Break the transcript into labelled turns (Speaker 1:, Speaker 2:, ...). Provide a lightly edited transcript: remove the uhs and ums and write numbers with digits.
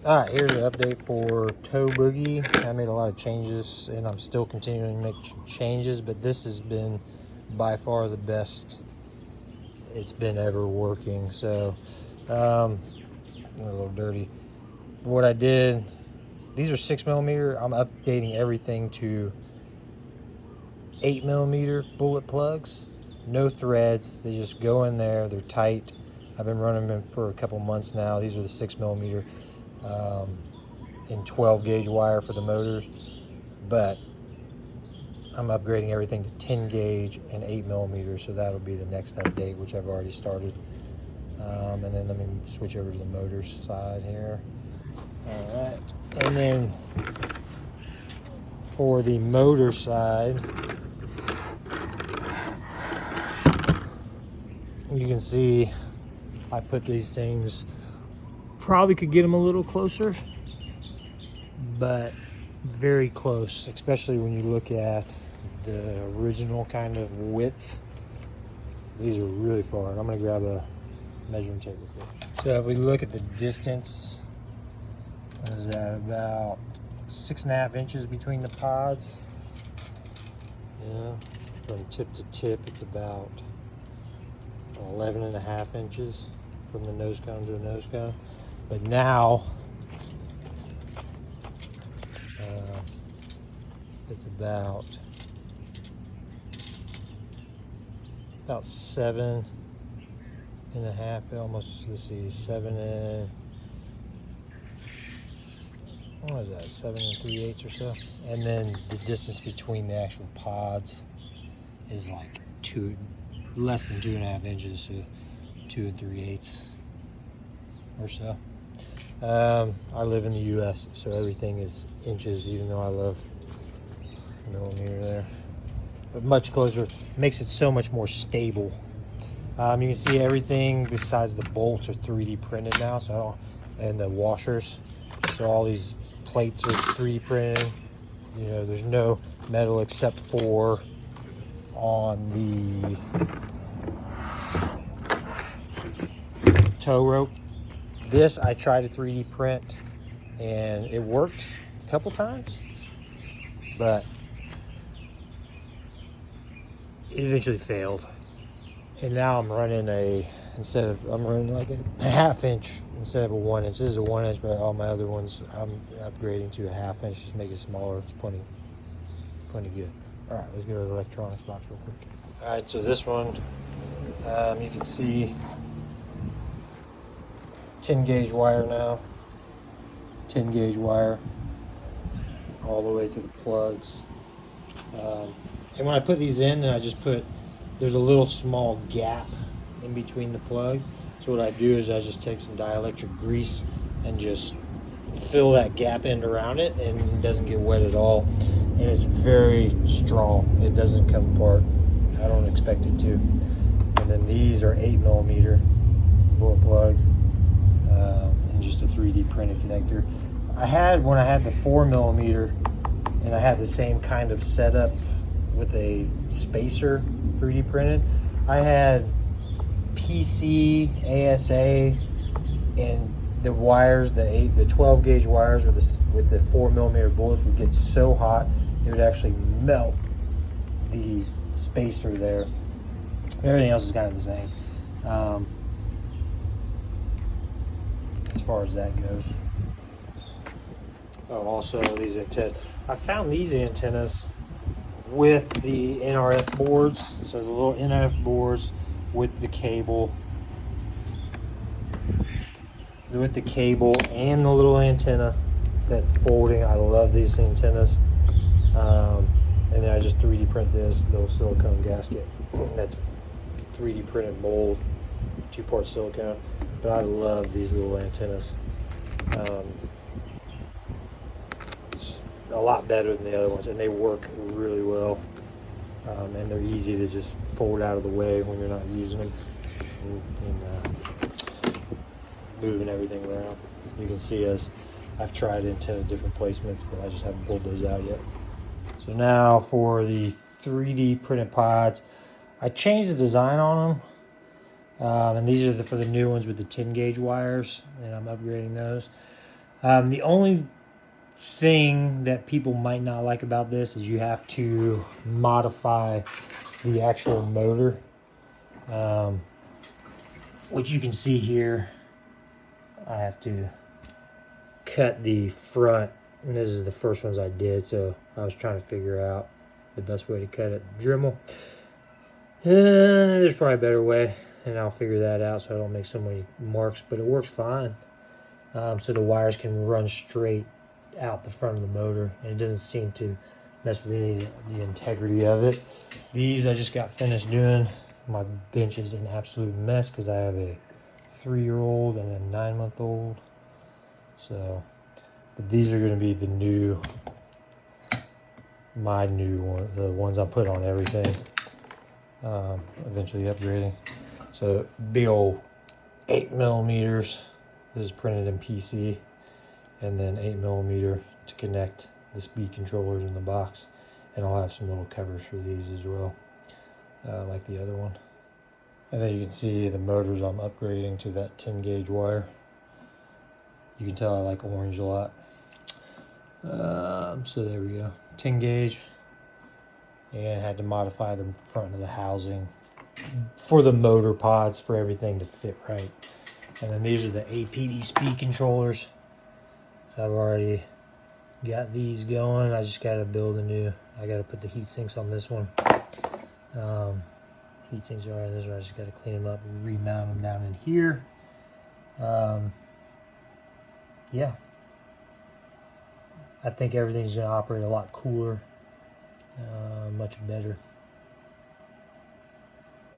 Speaker 1: All right, here's an update for Toe Boogie. I made a lot of changes, and I'm still continuing to make changes, but this has been by far the best it's been ever working. So, a little dirty. What I did, these are 6mm. I'm updating everything to 8mm bullet plugs. No threads. They just go in there. They're tight. I've been running them for a couple months now. These are the 6mm. In 12 gauge wire for the motors, but I'm upgrading everything to 10 gauge and 8mm, so that'll be the next update, which I've already started. And then let me switch over to the motors side here. All right, and then for the motor side, you can see I put these things, probably could get them a little closer, but very close, especially when you look at the original kind of width. These are really far. I'm going to grab a measuring tape real quick. So if we look at the distance, what is that, about 6.5 inches between the pods. Yeah, from tip to tip, it's about 11.5 inches from the nose cone to the nose cone. But now it's about 7.5, almost, let's see, 7 and, what is that, 7 3/8 or so. And then the distance between the actual pods is like less than 2.5 inches, so 2 3/8 or so. I live in the US, so everything is inches, even though I love millimeter there, but much closer. Makes it so much more stable. You can see everything besides the bolts are 3D printed now, so and the washers, so all these plates are 3D printed. You know, there's no metal except for on the tow rope. This I tried to 3D print and it worked a couple times, but it eventually failed. And now I'm running I'm running like a 1/2 inch instead of a 1 inch. This is a 1 inch, but all my other ones I'm upgrading to a 1/2 inch, just make it smaller. It's plenty good. All right, let's go to the electronics box real quick. All right, so this one, you can see 10 gauge wire now. 10 gauge wire all the way to the plugs. And when I put these in, then I just there's a little small gap in between the plug. So what I do is I just take some dielectric grease and just fill that gap end around it, and it doesn't get wet at all. And it's very strong. It doesn't come apart. I don't expect it to. And then these are 8mm bullet plugs, and just a 3D printed connector. When I had the 4mm, and I had the same kind of setup with a spacer 3D printed. I had PC, ASA, and the wires, the 12 gauge wires with the 4mm bullets would get so hot it would actually melt the spacer there. Everything else is kind of the same as far as that goes. Oh, also these antennas. I found these antennas with the NRF boards, so the little NRF boards with the cable, and the little antenna that's folding. I love these antennas. And then I just 3D print this little silicone gasket. That's 3D printed mold, 2-part silicone. But I love these little antennas. It's a lot better than the other ones, and they work really well. And they're easy to just fold out of the way when you're not using them and moving everything around. You can see as I've tried antenna different placements, but I just haven't pulled those out yet. So now for the 3D printed pods, I changed the design on them, and these are for the new ones with the 10 gauge wires, and I'm upgrading those. The only thing that people might not like about this is you have to modify the actual motor, which you can see here. I have to cut the front, and this is the first ones I did, so I was trying to figure out the best way to cut it. Dremel. There's probably a better way, and I'll figure that out so I don't make so many marks, but it works fine. So the wires can run straight out the front of the motor, and it doesn't seem to mess with any of the integrity of it. These I just got finished doing. My bench is an absolute mess because I have a 3-year-old and a 9-month-old. So, but these are going to be the new, my new one, the ones I put on everything. Eventually upgrading. So big old 8mm. This is printed in PC, and then 8mm to connect the speed controllers in the box. And I'll have some little covers for these as well, like the other one. And then you can see the motors I'm upgrading to that 10 gauge wire. You can tell I like orange a lot. So there we go, 10 gauge. And had to modify the front of the housing for the motor pods for everything to fit right. And then these are the APD speed controllers. So I've already got these going. I just got to build a new, I got to put the heat sinks on this one. Heat sinks are in this one. I just got to clean them up and remount them down in here. Yeah. I think everything's going to operate a lot cooler, much better.